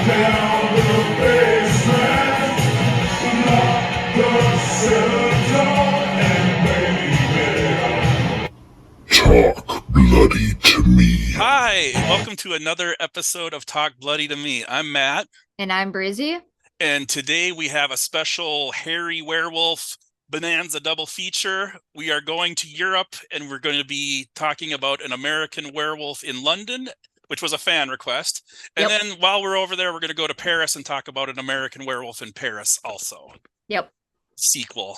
down the basement, lock the cellar door, and baby, talk bloody to me. Hi, welcome to another episode of Talk Bloody to Me. I'm Matt, And I'm Breezy. and today we have a special hairy werewolf bonanza double feature. We are going to Europe, and we're going to be talking about an American werewolf in London, which was a fan request. And Yep. then while we're over there, we're going to go to Paris and talk about an American werewolf in Paris also. Yep. Sequel.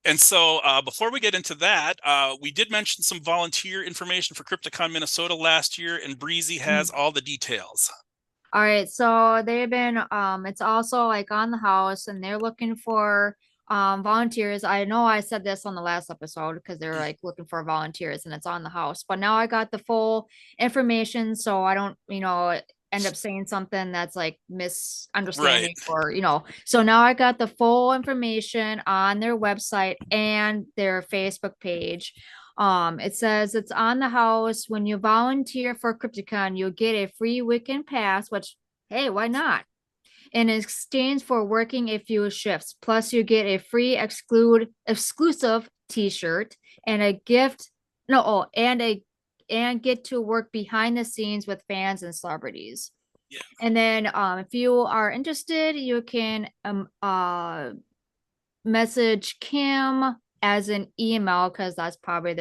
And so before we get into that, we did mention some volunteer information for Crypticon Minnesota last year, and Breezy has all the details. All right. So they've been it's also like on the house and they're looking for volunteers. I know I said this on the last episode because they're like looking for volunteers and it's on the house. But now I got the full information so I don't, end up saying something that's like misunderstanding so now I got the full information on their website and their Facebook page. It says it's on the house. When you volunteer for Crypticon, you'll get a free weekend pass, which, hey, why not? In exchange for working a few shifts. Plus, you get a free exclusive t-shirt and a gift. No, oh, and get to work behind the scenes with fans and celebrities. Yeah. And then if you are interested, you can message Kim as an email because that's probably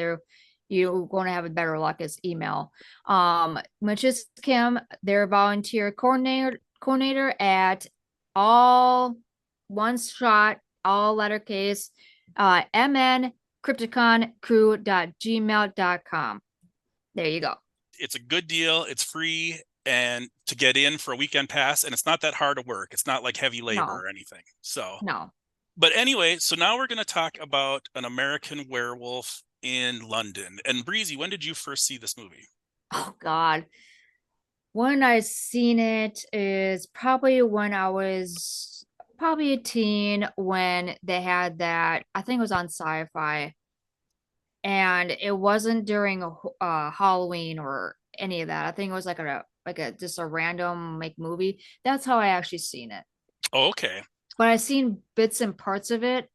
you're going to have a better luck as email. Which is Kim, their volunteer coordinator at all one shot, all lettercase, mncrypticoncrew.gmail.com. There you go. It's a good deal. It's free and to get in for a weekend pass, and it's not that hard to work. It's not like heavy labor or anything. So no. But anyway, so now we're going to talk about an American werewolf in London. And Breezy, when did you first see this movie? Oh God. When I seen it is probably when I was probably a teen when they had that, I think it was on Sci-Fi. And it wasn't during Halloween or any of that. I think it was like a just a random like movie. That's how I actually seen it. Oh, okay. But I seen bits and parts of it.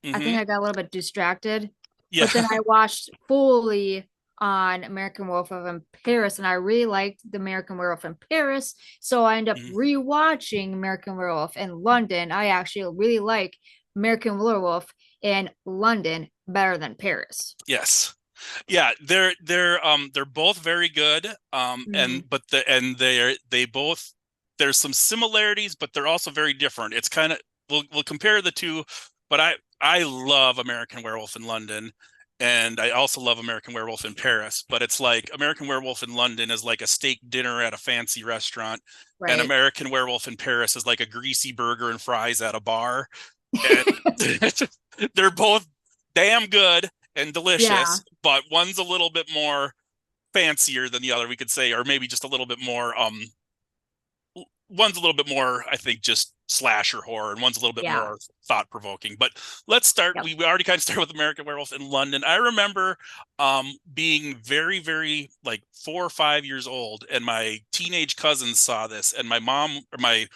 I think I got a little bit distracted. Yeah. But then I watched fully on American Werewolf in Paris, and I really liked the American Werewolf in Paris. So I ended up rewatching American Werewolf in London. I actually really like American Werewolf in London better than Paris. Yes. Yeah, they're both very good. They both, there's some similarities, but they're also very different. It's kind of, we'll compare the two, but I love American Werewolf in London, and I also love American Werewolf in Paris. But it's like American Werewolf in London is like a steak dinner at a fancy restaurant, and American Werewolf in Paris is like a greasy burger and fries at a bar. And they're both damn good and delicious, but one's a little bit more fancier than the other, we could say, or maybe just a little bit more one's a little bit more, I think, just slasher horror, and one's a little bit more thought-provoking. But let's start. We already kind of started with American Werewolf in London. I remember being very, very like 4 or 5 years old, and my teenage cousins saw this, and my mom and my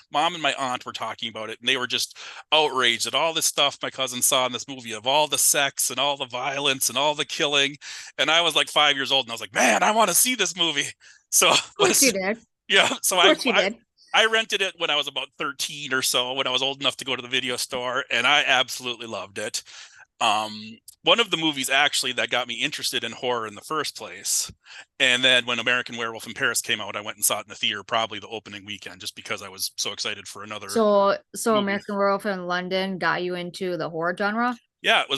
aunt were talking about it, and they were just outraged at all this stuff my cousin saw in this movie, of all the sex and all the violence and all the killing. And I was like 5 years old, and I was like, man, I want to see this movie. So of course you did. Yeah. So I rented it when I was about 13 or so, when I was old enough to go to the video store, and I absolutely loved it. One of the movies actually that got me interested in horror in the first place. And then when American Werewolf in Paris came out, I went and saw it in the theater probably the opening weekend, just because I was so excited for another. So American Werewolf in London got you into the horror genre? Yeah, it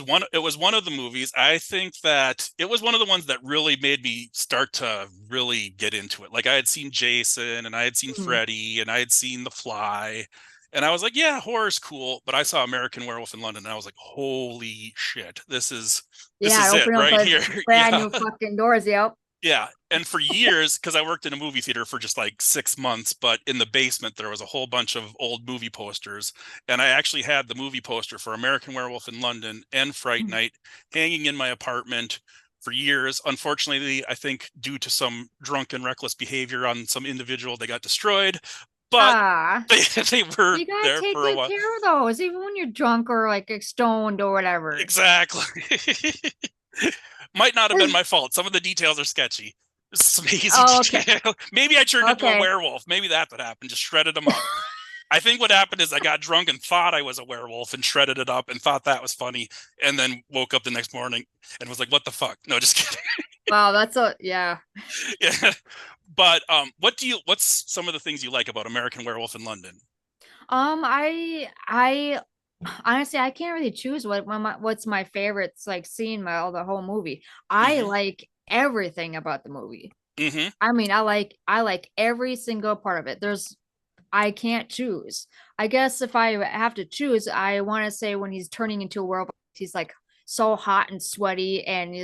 was one of the movies. I think that it was one of the ones that really made me start to really get into it. Like, I had seen Jason, and I had seen Freddy, and I had seen The Fly, and I was like, yeah, horror's cool. But I saw American Werewolf in London, and I was like, holy shit, this is it right here. Brand new fucking doors, yep. Yeah. And for years, because I worked in a movie theater for just like 6 months, but in the basement, there was a whole bunch of old movie posters. And I actually had the movie poster for American Werewolf in London and Fright Night hanging in my apartment for years. Unfortunately, I think due to some drunken, reckless behavior on some individual, they got destroyed. but Ah, they were you gotta there take for a good while. care of those, even when you're drunk or like stoned or whatever. Exactly. Might not have been my fault. Some of the details are sketchy. Some hazy Oh, okay. detail. Maybe I turned into a Okay. werewolf. Maybe that's what happened. Just shredded them up. I think what happened is I got drunk and thought I was a werewolf and shredded it up and thought that was funny, and then woke up the next morning and was like, "What the fuck?" No, just kidding. Wow, that's yeah. Yeah. But what's some of the things you like about American Werewolf in London? I honestly I can't really choose what's my favorites like seeing the whole movie. I Hmm. like everything about the movie. Hmm. I mean, I like every single part of it. I can't choose. I guess if I have to choose, I want to say when he's turning into a werewolf, he's like so hot and sweaty, and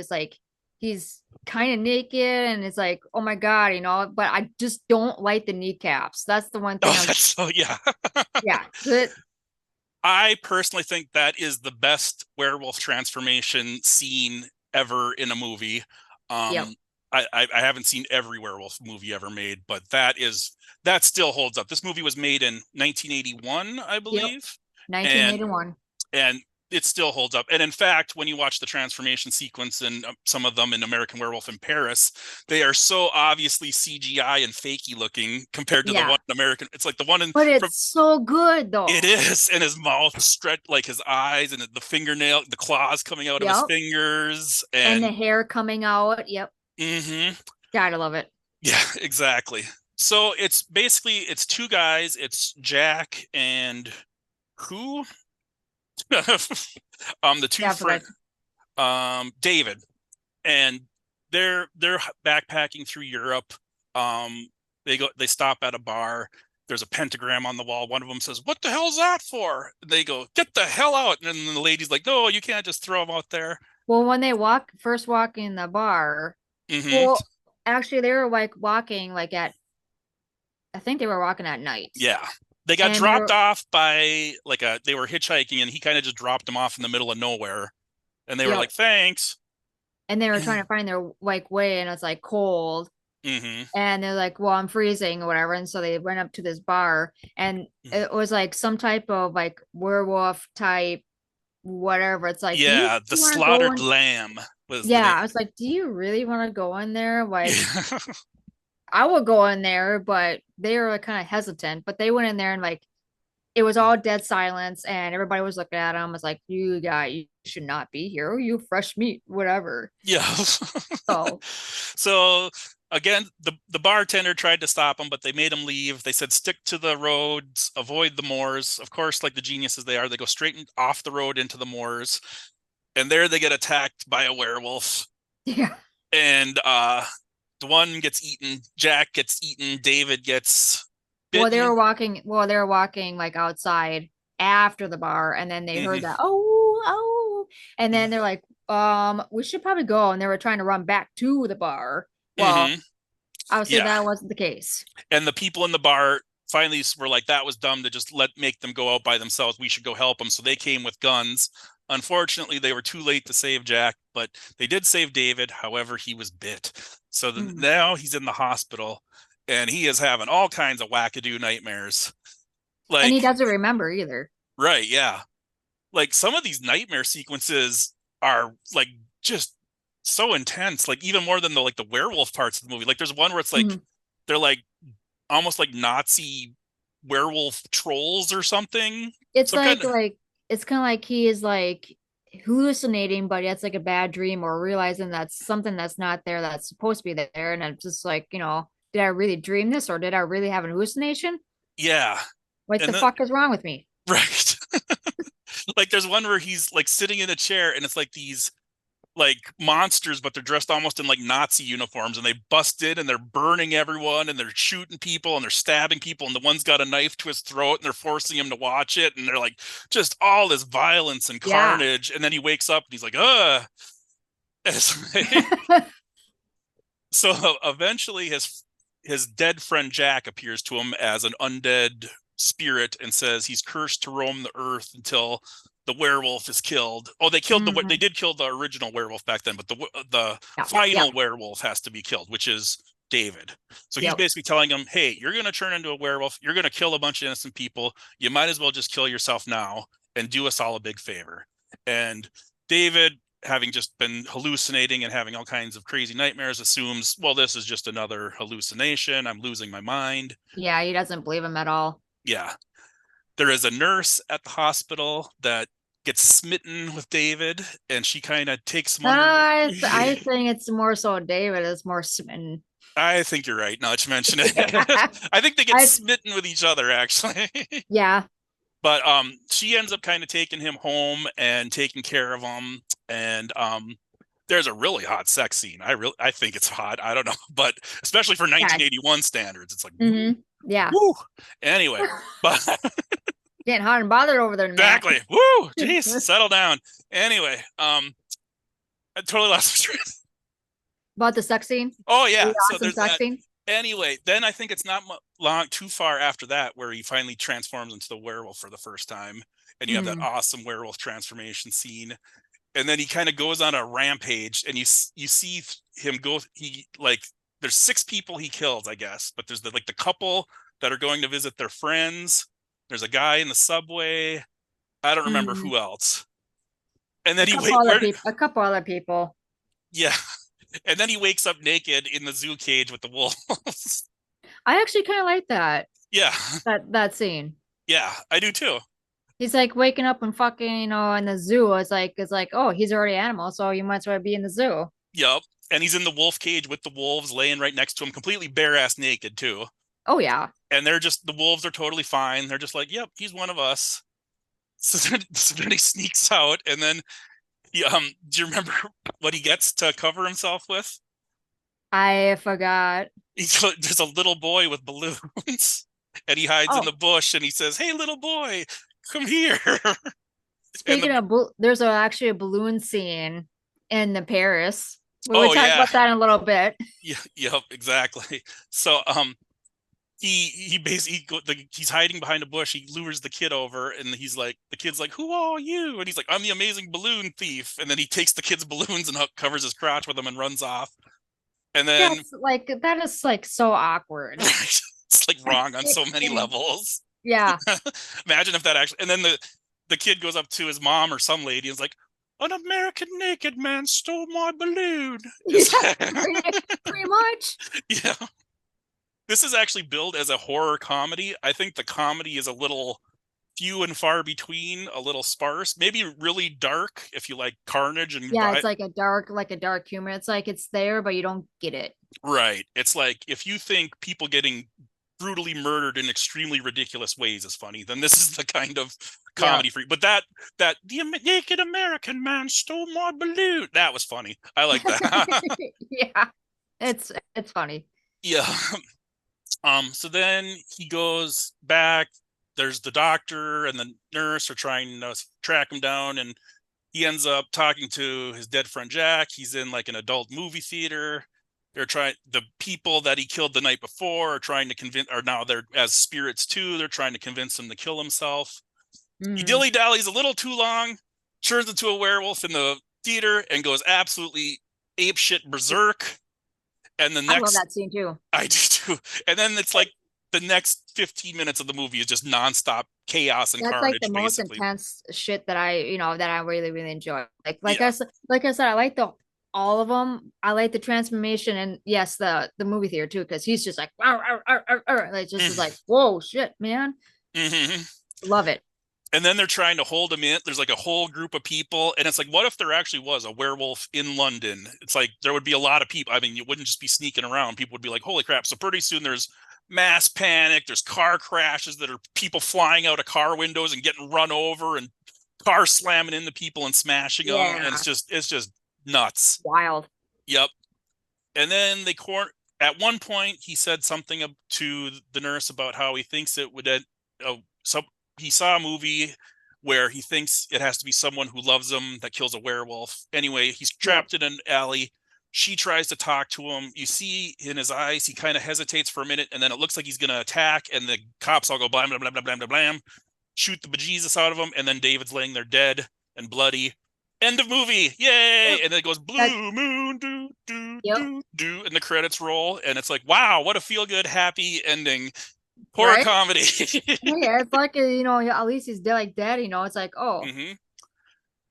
he's kind of naked, and it's like, oh my God, But I just don't like the kneecaps. That's the one thing Oh, I'm. that's so yeah. Yeah, that. I personally think that is the best werewolf transformation scene ever in a movie. Yep, Um, I haven't seen every werewolf movie ever made, but that still holds up. This movie was made in 1981, I yep. believe, and 1981. and it still holds up. And in fact, when you watch the transformation sequence in some of them in American Werewolf in Paris, they are so obviously CGI and fakey looking compared to the Yeah, one in American. It's like the one in but from it's so good it though. is, and his mouth stretched, like his eyes and the fingernail, the claws coming out of his Yep, fingers, and the and hair coming out. Yep, hmm gotta love it. yeah, exactly. So it's basically it's two guys. It's Jack and who? The two Yeah, I friend, forgot. David, and they're backpacking through Europe. They stop at a bar. There's a pentagram on the wall. One of them says, "What the hell's that for?" They go, "Get the hell out!" And then the lady's like, "No, you can't just throw them out there." Well, when they first walk in the bar, Hmm. well, actually, they were like walking I think they were walking at night, Yeah, they got and they dropped were, off by they were hitchhiking, and he kind of just dropped them off in the middle of nowhere, and they were yep, like, "Thanks." and they were trying to find their like way, and it's like cold, Hmm. and they're like, "Well, I'm freezing" or whatever, and so they went up to this bar, and it was like some type of like werewolf type whatever. It's like, do you Yeah, the want to go slaughtered in? lamb was the Yeah, name. I was like, do you really want to go in there? Like, Yeah. I will go in there, but they were like, kind of hesitant. But they went in there and like it was all dead silence, and everybody was looking at them. Was like, you should not be here. Oh, you fresh meat, whatever. Yeah. So So again, the bartender tried to stop them, but they made them leave. They said stick to the roads, avoid the moors. Of course, like the geniuses they are, they go straight off the road into the moors, and there they get attacked by a werewolf. yeah. And the one gets eaten, Jack gets eaten, David gets bitten. They were walking like outside after the bar, and then they heard Hmm. that, and then they're like, we should probably go. And they were trying to run back to the bar. Well, Hmm. obviously Yeah. that wasn't the case. And the people in the bar finally were like, that was dumb to just make them go out by themselves. We should go help them. So they came with guns. Unfortunately, they were too late to save Jack, but they did save David. However, he was bit. So Mhm. now he's in the hospital, and he is having all kinds of wackadoo nightmares. And he Like, doesn't remember either. right, yeah. Like some of these nightmare sequences are like just so intense, like even more than the werewolf parts of the movie. Like there's one where it's like Mhm. they're like almost like Nazi werewolf trolls or something. It's Some kind of like it's kind of like he is like hallucinating, but it's like a bad dream or realizing that's something that's not there that's supposed to be there. And it's just like, did I really dream this or did I really have an hallucination? yeah. What the And then fuck is wrong with me? right. Like there's one where he's like sitting in a chair and it's like these like monsters, but they're dressed almost in like Nazi uniforms, and they bust in and they're burning everyone and they're shooting people and they're stabbing people, and the one's got a knife to his throat and they're forcing him to watch it, and they're like just all this violence and Yeah. carnage. And then he wakes up and he's like, "Ugh." So eventually his dead friend Jack appears to him as an undead spirit and says he's cursed to roam the earth until the werewolf is killed. Oh, they Mhm. did kill the original werewolf back then, but the Yep. final Yep. werewolf has to be killed, which is David. So he's Yep. basically telling him, hey, you're going to turn into a werewolf. You're going to kill a bunch of innocent people. You might as well just kill yourself now and do us all a big favor. And David, having just been hallucinating and having all kinds of crazy nightmares, assumes, well, this is just another hallucination. I'm losing my mind. Yeah, he doesn't believe him at all. Yeah. There is a nurse at the hospital that gets smitten with David, and she kind of takes him under. I think it's more so David is more smitten. I think you're right. Now that you mention it, I think they get smitten with each other, actually. Yeah. But she ends up kind of taking him home and taking care of him. And there's a really hot sex scene. I think it's hot. I don't know, but especially for 1981 standards, it's like, yeah. Woo. Anyway, but getting hot and bothered over there. Exactly. Woo. Jeez, settle down. Anyway, I totally lost my train. About the sex scene? Oh yeah. So there's sex scene? Anyway, then I think it's not too far after that where he finally transforms into the werewolf for the first time, and you have that awesome werewolf transformation scene, and then he kind of goes on a rampage, and you see him go. There's 6 people he kills, I guess, but there's the couple that are going to visit their friends. There's a guy in the subway. I don't remember who else. And then a couple other people. Yeah. And then he wakes up naked in the zoo cage with the wolves. I actually kind of like that. Yeah. That scene. Yeah, I do too. He's like waking up and fucking, in the zoo. It's like, oh, he's already animal, so you might as well be in the zoo. Yep. And he's in the wolf cage with the wolves laying right next to him, completely bare-ass naked too. Oh yeah. And the wolves are totally fine. They're just like, yep, he's one of us. So then he sneaks out, and then do you remember what he gets to cover himself with? I forgot. There's a little boy with balloons, and he hides in the bush, and he says, hey, little boy, come here. Speaking of, there's actually a balloon scene in the Paris. We'll talk about that in a little bit. Yeah, yep, exactly. So he basically he's hiding behind a bush. He lures the kid over, and the kid's like, who are you? And he's like, I'm the amazing balloon thief. And then he takes the kid's balloons and covers his crotch with them and runs off. And then that is so awkward. It's like wrong on so many levels. Yeah. Imagine if that actually, and then the kid goes up to his mom or some lady and is like, an American naked man stole my balloon. Yeah, pretty much. Yeah. This is actually billed as a horror comedy. I think the comedy is a little few and far between, a little sparse, maybe really dark if you like carnage and it's like a dark humor. It's like it's there, but you don't get it. Right. It's like if you think people getting brutally murdered in extremely ridiculous ways is funny, then this is the kind of comedy for you. But that the naked American man stole my balloon, that was funny. I like that. Yeah, it's funny. Yeah. So then he goes back. There's the doctor and the nurse are trying to track him down, and he ends up talking to his dead friend Jack. He's in like an adult movie theater. The people that he killed the night before are trying to now they're as spirits too. They're trying to convince him to kill himself. He dilly-dallies a little too long, turns into a werewolf in the theater, and goes absolutely apeshit berserk. And the next, I love that scene too. I do too. And then it's like the next 15 minutes of the movie is just nonstop chaos and carnage. That's like the most intense shit that I really, really enjoy. Like I said, I like all of them. I like the transformation, and yes, the movie theater too, because he's just like, like just is like, whoa, shit, man. Love it. And then they're trying to hold him in. There's like a whole group of people. And it's like, what if there actually was a werewolf in London? It's like, there would be a lot of people. I mean, you wouldn't just be sneaking around. People would be like, holy crap. So pretty soon there's mass panic. There's car crashes that are people flying out of car windows and getting run over, and cars slamming into people and smashing them. And it's just nuts. Wild. Yep. And then at one point he said something to the nurse about how he thinks it would he saw a movie where he thinks it has to be someone who loves him that kills a werewolf. Anyway, he's trapped in an alley. She tries to talk to him. You see in his eyes, he kind of hesitates for a minute, and then it looks like he's going to attack, and the cops all go blam, blam, blam, blam, blam, blam, blam, shoot the bejesus out of him, and then David's laying there dead and bloody. End of movie, yay! Yep. And then it goes blue moon, do do Yep. do do, and the credits roll, and it's like, wow, what a feel good, happy ending horror Right? comedy. Yeah, it's like at least he's dead, like dead. It's like, oh, hmm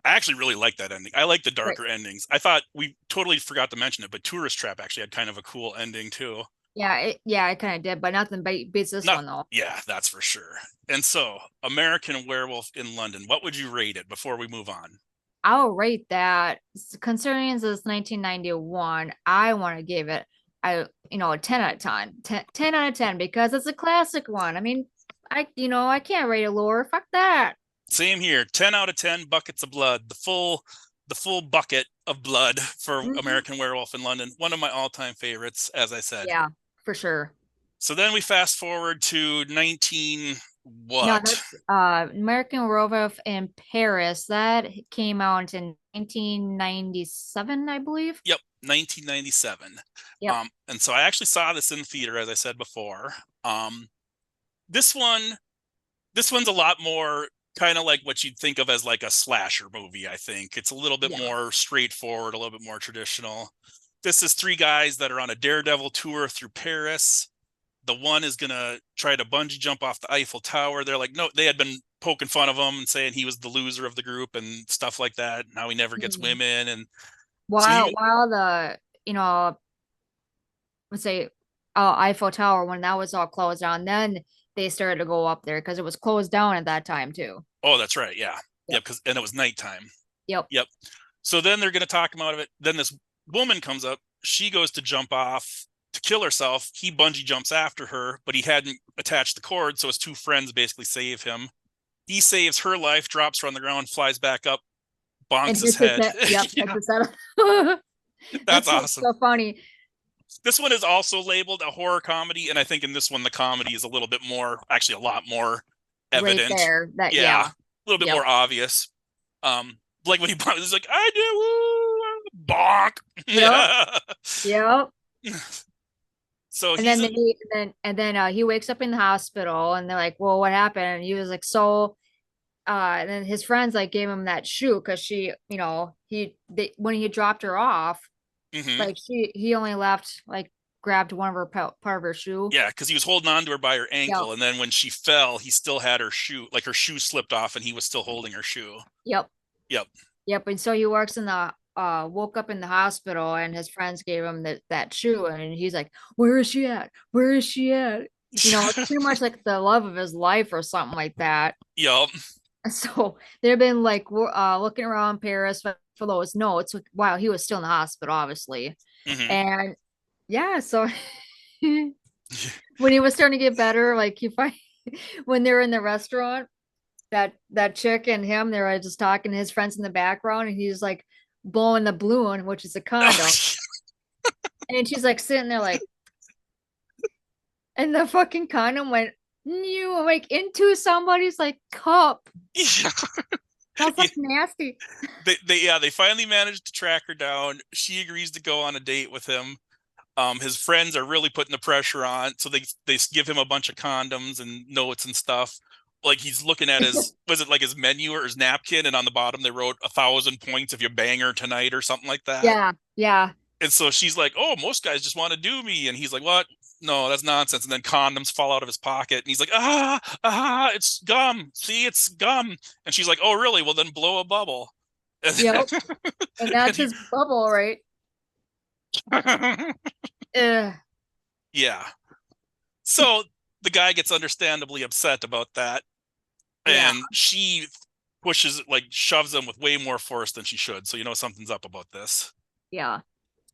I actually really like that ending. I like the right. darker endings. I thought we totally forgot to mention it, but Tourist Trap actually had kind of a cool ending too. Yeah, it kind of did, but nothing beats this Not, one though. yeah, that's for sure. And so, American Werewolf in London. What would you rate it before we move on? I'll rate that. Considering this 1991, I want to give it a 10 out of 10. 10 out of 10 because it's a classic one. I mean, I can't rate it lower. Fuck that. Same here. 10 out of 10 buckets of blood. The full bucket of blood for Mhm. American Werewolf in London. One of my all-time favorites, as I said. Yeah, for sure. So then we fast forward to 19 No, what? that's American Werewolf in Paris. That came out in 1997, I believe. Yep, 1997. Yep. And so I actually saw this in theater, as I said before. Um, this one, this one's a lot more kind of like what you'd think of as like a slasher movie. I think it's a little bit Yeah. more straightforward, a little bit more traditional. This is three guys that are on a daredevil tour through Paris. The one is gonna try to bungee jump off the Eiffel Tower. They're like, no, they had been poking fun of him and saying he was the loser of the group and stuff like that. Now he never gets Mhm. women, and so While he, while the let's say Eiffel Tower, when that was all closed down, then they started to go up there because it was closed down at that time too. oh, that's right, yeah, Yep. yep, because and it was nighttime. Yep. Yep. So then they're gonna talk him out of it. Then this woman comes up. She goes to jump off to kill herself. He bungee jumps after her, but he hadn't attached the cord, so his two friends basically save him. He saves her life, drops her on the ground, flies back up, bonks And his hits his head. head. Yep. Hits Yeah, his head. that's It's awesome. so funny. This one is also labeled a horror comedy, and I think in this one the comedy is a little bit more, actually a lot more Right evident. there. That Yeah, yeah. a little bit Yep. more obvious. Like when he he's like, I do bonk. Yep. Yeah. Yep. So And he's then a, he wakes up in the hospital and they're like, well, what happened? And he was like, so and then his friends like gave him that shoe because when he dropped her off, mhm. like he only left like grabbed one of her part of her shoe. Yeah, because he was holding on to her by her Yep. ankle, and then when she fell, he still had her shoe, like her shoe slipped off, and he was still holding her shoe. Yep. Yep. Yep. And so he works in the woke up in the hospital and his friends gave him that shoe and he's like, where is she at? Where is she at? It's pretty much like the love of his life or something like that. Yep. So they've been like looking around Paris for those notes while he was still in the hospital, obviously. hmm And yeah, so when he was starting to get better, like you find when they're in the restaurant, that chick and him, they were just talking to his friends in the background, and he's like blowing the balloon, which is a condom. And she's like sitting there like, and the fucking condom went you like into somebody's like cup. Yeah. That's Yeah. like nasty. They finally managed to track her down. She agrees to go on a date with him. His friends are really putting the pressure on, so they give him a bunch of condoms and notes and stuff. Like he's looking at his, was it like his menu or his napkin, and on the bottom they wrote 1,000 points if you bang her tonight or something like that. Yeah, yeah. And so she's like, "Oh, most guys just want to do me," and he's like, "What? No, that's nonsense." And then condoms fall out of his pocket, and he's like, it's gum. See, it's gum." And she's like, "Oh, really? Well, then blow a bubble." And Yep. And and that's he, his bubble, right? Ugh. yeah. So the guy gets understandably upset about that, Yeah, and she pushes, like, shoves him with way more force than she should. So something's up about this. yeah.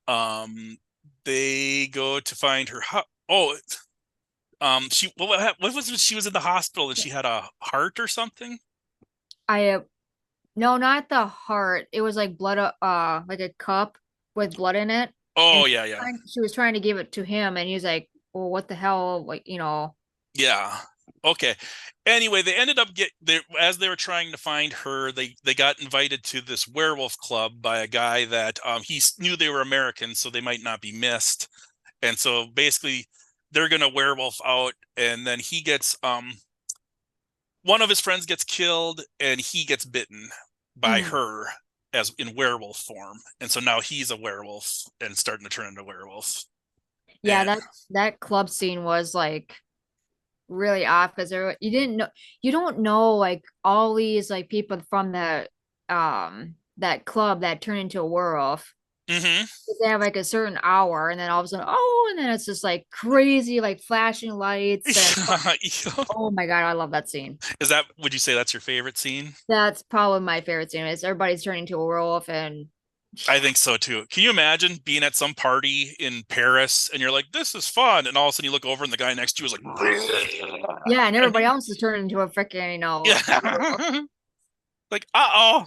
Um, they go to find her. Oh, she what was it? She was in the hospital and she had a heart or something. I No, not the heart. It was like blood, like a cup with blood in it. And Oh yeah, yeah, she was trying to give it to him, and he was like, "Well, what the hell?" Like, yeah. Okay. Anyway, they ended up as they were trying to find her, they got invited to this werewolf club by a guy that knew they were Americans, so they might not be missed. And so basically, they're gonna werewolf out, and then he gets one of his friends gets killed, and he gets bitten by Mm. her. as in werewolf form, and so now he's a werewolf and starting to turn into werewolf. Yeah, And that club scene was like really off because you don't know like all these like people from that club that turn into a werewolf. mm-hmm. They have like a certain hour, and then all of a sudden, oh, and then it's just like crazy, like flashing lights, and oh my god, I love that scene. Would you say that's your favorite scene? That's probably my favorite scene. Is everybody's turning to a werewolf, and I think so too. Can you imagine being at some party in Paris and you're like, this is fun, and all of a sudden you look over and the guy next to you is like, yeah, and everybody else is turning into a freaking werewolf. yeah, like uh-oh.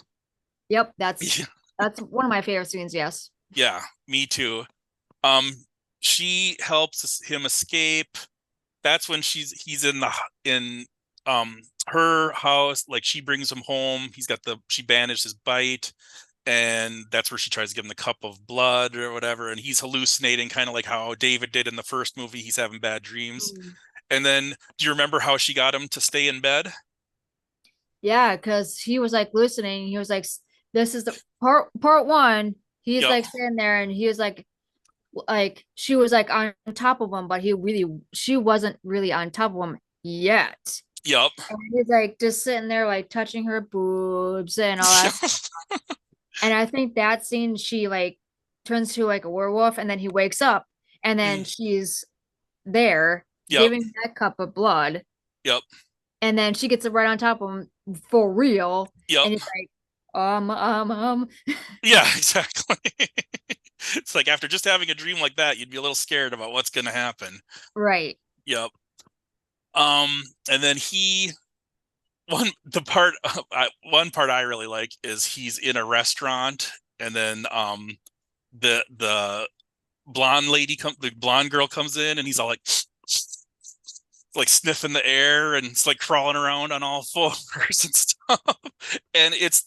Yep, that's one of my favorite scenes. Yes. Yeah, me too. Um, she helps him escape. That's when he's in her house. Like she brings him home. She bandaged his bite, and that's where she tries to give him the cup of blood or whatever. And he's hallucinating, kind of like how David did in the first movie. He's having bad dreams. And then, do you remember how she got him to stay in bed? Yeah, because he was like listening. He was like, "This is the part one." He's Yep. like sitting there, and he was like she was like on top of him, but she wasn't really on top of him yet. Yep. And he's like just sitting there, like touching her boobs and all that. And I think that scene, she like turns to like a werewolf, and then he wakes up, and then she's there Yep. giving that cup of blood. Yep. And then she gets right on top of him for real. Yep. And he's like, Yeah, exactly. It's like after just having a dream like that, you'd be a little scared about what's going to happen. Right. Yep. And then one part I really like is he's in a restaurant, and then the the blonde girl comes in, and he's all like sniffing the air, and it's like crawling around on all fours and stuff. And it's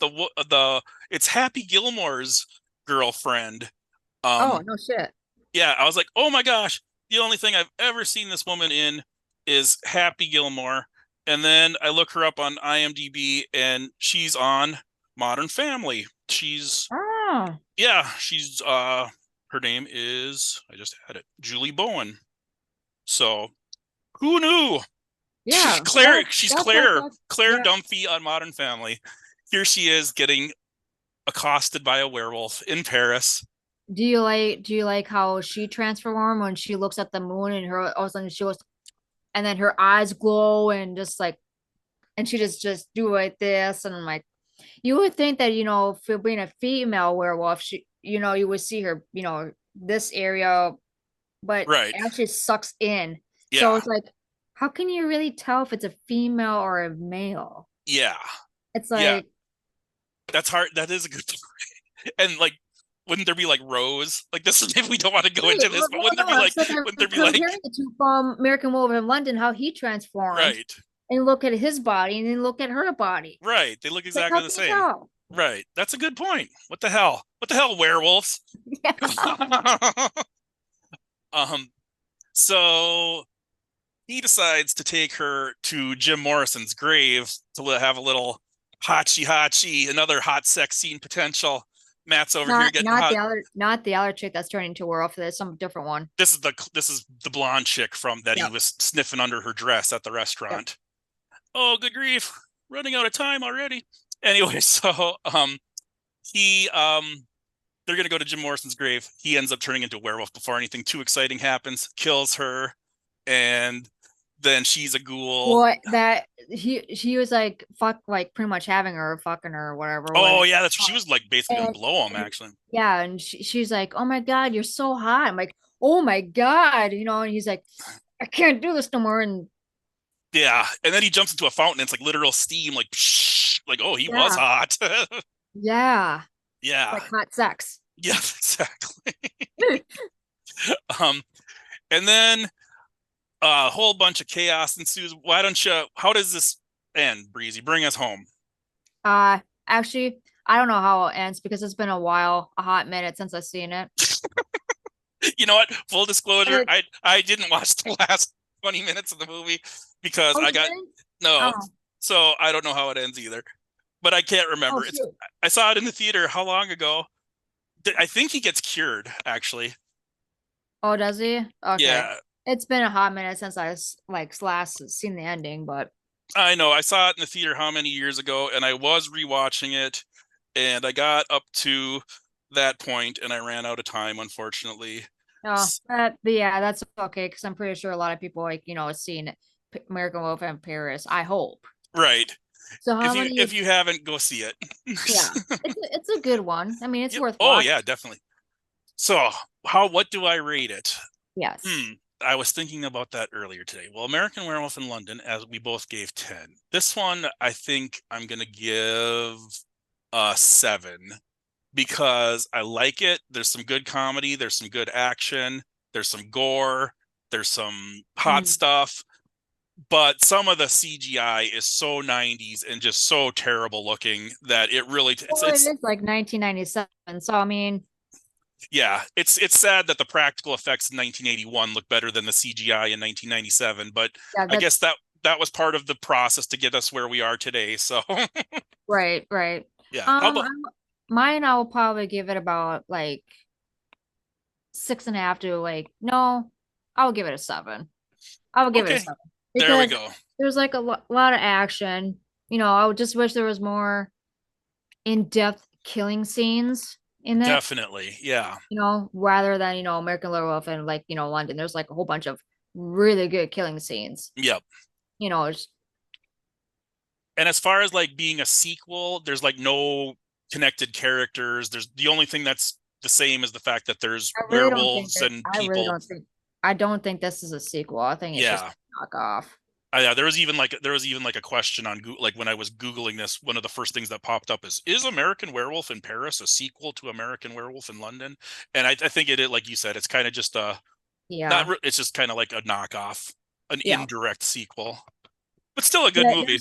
Happy Gilmore's girlfriend. Oh, no shit. Yeah, I was like, oh my gosh, the only thing I've ever seen this woman in is Happy Gilmore. And then I look her up on IMDb, and she's on Modern Family. She's her name is, I just had it, Julie Bowen. So who knew? Yeah. She's Claire Dunphy on Modern Family. Here she is getting accosted by a werewolf in Paris. Do you like how she transformed when she looks at the moon, and her all of a sudden she goes, and then her eyes glow, and just like, and she just do like this, and I'm like, you would think that for being a female werewolf, she you would see her this area, but Right. it actually sucks in. Yeah. So it's like, how can you really tell if it's a female or a male? Yeah. It's like, that's hard. That is a good point. And like, wouldn't there be like Rose? Like, this is, if we don't want to go into this, but wouldn't there be like comparing the two from American Werewolf in London, how he transformed, right? And look at his body, and then look at her body. Right. They look exactly the same. Right. That's a good point. What the hell? What the hell, werewolves? Yeah. So he decides to take her to Jim Morrison's grave to have a little hachi, another hot sex scene potential. Matt's over here getting hot. Not the other chick that's turning to werewolf. There's some different one. This is the blonde chick from that he was sniffing under her dress at the restaurant. Yep. Oh, good grief. Running out of time already. Anyway, so they're gonna go to Jim Morrison's grave. He ends up turning into a werewolf before anything too exciting happens, kills her, and then she's a ghoul. Well, that he was like pretty much having her, fucking her, or whatever. Oh yeah, that's she was like basically gonna blow him actually. Yeah, and she's like, "Oh my god, you're so hot." I'm like, "Oh my god," and he's like, "I can't do this no more." And yeah, and then he jumps into a fountain. And it's like literal steam, like psh, like oh, he was hot. Yeah. Yeah. Like hot sex. Yeah, exactly. And then a whole bunch of chaos ensues. How does this end, Breezy? Bring us home. Actually, I don't know how it ends because it's been a hot minute since I've seen it. You know what? Full disclosure, I didn't watch the last 20 minutes of the movie because I got so I don't know how it ends either. but I can't remember. Oh, shoot. I saw it in the theater how long ago? I think he gets cured, actually. Oh, does he? Okay. Yeah, It's been a hot minute since like last seen the ending, but I know. I saw it in the theater how many years ago, and I was rewatching it, and I got up to that point, and I ran out of time, unfortunately. oh, but yeah, that's okay because I'm pretty sure a lot of people like seen American Wolf in Paris. I hope. Right. So how many? If you haven't, go see it. Yeah, it's a good one. I mean, it's Yep. worth Oh watching. yeah, definitely. So what do I rate it? Yes. I was thinking about that earlier today. Well, American Werewolf in London, as we both gave 10. This one, I think I'm gonna give a 7 because I like it. There's some good comedy, there's some good action, there's some gore, there's some hot Mm. stuff, but some of the CGI is so 90s and just so terrible looking that it really Well, it is like 1997, so I mean, yeah, it's sad that the practical effects in 1981 look better than the CGI in 1997, but yeah, I guess that's that was part of the process to get us where we are today. So right, right. yeah, how about Mine, I will probably give it about like 6.5 to like no, I'll give it a 7. I would give it a okay, 7 there we because go. there's like a lot of action. I would just wish there was more in-depth killing scenes in it. Definitely, yeah, Rather than American Werewolf and like London. There's like a whole bunch of really good killing scenes. yep. It's And as far as like being a sequel, there's like no connected characters. There's the only thing that's the same is the fact that there's I really don't think werewolves that. and I really people. don't think. I don't think this is a sequel. I think it's just Yeah. a knockoff. Yeah, there was even like a question on like when I was googling this, one of the first things that popped up is American Werewolf in Paris a sequel to American Werewolf in London? And I think it like you said, it's kind of just a Yeah, it's just kind of like a knockoff, an yeah. indirect sequel, but still a good Yeah, movie.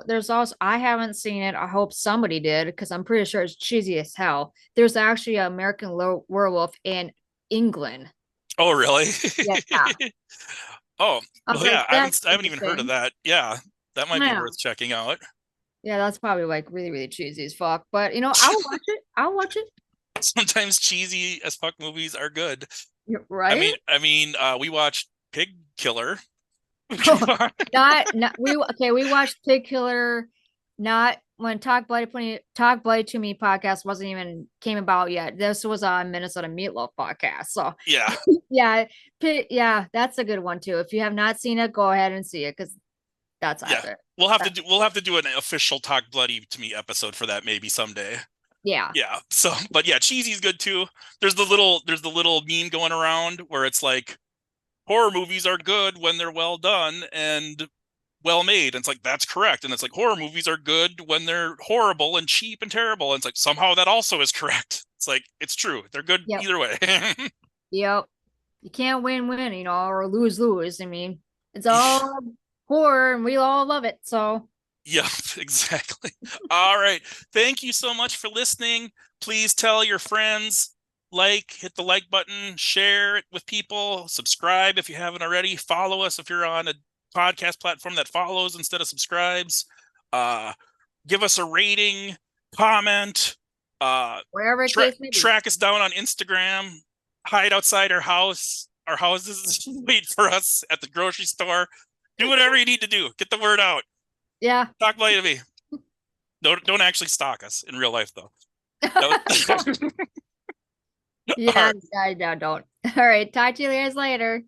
there's also I haven't seen it. I hope somebody did because I'm pretty sure it's cheesy as hell. There's actually an American Werewolf in England. Oh, really? Yeah. Oh, I was well, like, yeah, that's I haven't even heard of interesting. that. Yeah, that might be Yeah. worth checking out. Yeah, that's probably like really, really cheesy as fuck. But I'll watch it. I'll watch it. Sometimes cheesy as fuck movies are good. Right? We watched Pig Killer. Not we watched Pig Killer not when Talk Bloody to Me podcast wasn't even came about yet. This was on Minnesota Meatloaf podcast. So Yeah, yeah, yeah, that's a good one too. If you have not seen it, go ahead and see it because that's yeah. either. We'll have to do an official Talk Bloody to Me episode for that maybe someday. Yeah. Yeah. So, but yeah, cheesy's good too. There's the little meme going around where it's like horror movies are good when they're well done and well made. And it's like that's correct. And it's like horror movies are good when they're horrible and cheap and terrible. And it's like somehow that also is correct. It's like it's true. They're good Yep. either way. Yep. You can't win, or lose. I mean, it's all horror and we all love it. So Yep, exactly. All right. Thank you so much for listening. Please tell your friends, hit the like button, share it with people, subscribe if you haven't already, follow us if you're on a podcast platform that follows instead of subscribes. Give us a rating, comment, wherever it case may be. track us down on Instagram, hide outside our houses, wait for us at the grocery store. Do whatever you need to do. Get the word out. Yeah. Talk about to me. Don't actually stalk us in real life though. Yeah, I don't. All right. Talk to you guys later.